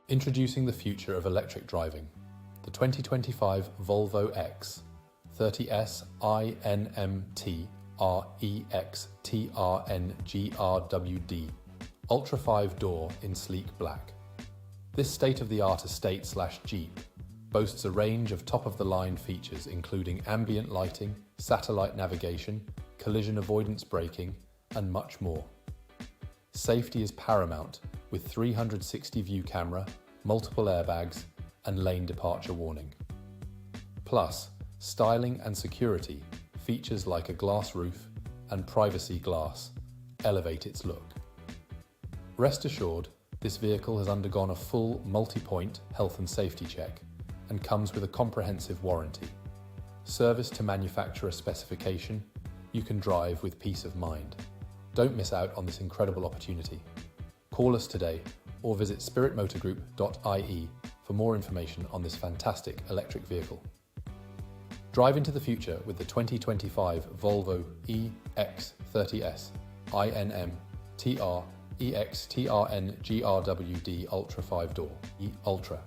Introducing the future of electric driving, the 2025 Volvo Ex30 INMTR EXT RNG RWD Ultra 5-door in sleek black. This state-of-the-art estate/Jeep boasts a range of top-of-the-line features including ambient lighting, satellite navigation, collision avoidance braking, and much more. Safety is paramount with 360-view camera, multiple airbags, and lane departure warning. Plus, styling and security features like a glass roof and privacy glass elevate its look. Rest assured, this vehicle has undergone a full multi-point health and safety check and comes with a comprehensive warranty. Serviced to manufacturer specification, you can drive with peace of mind. Don't miss out on this incredible opportunity. Call us today or visit spiritmotorgroup.ie for more information on this fantastic electric vehicle. Drive into the future with the 2025 Volvo EX30 INMTR EXT RNG RWD Ultra 5-door Ultra.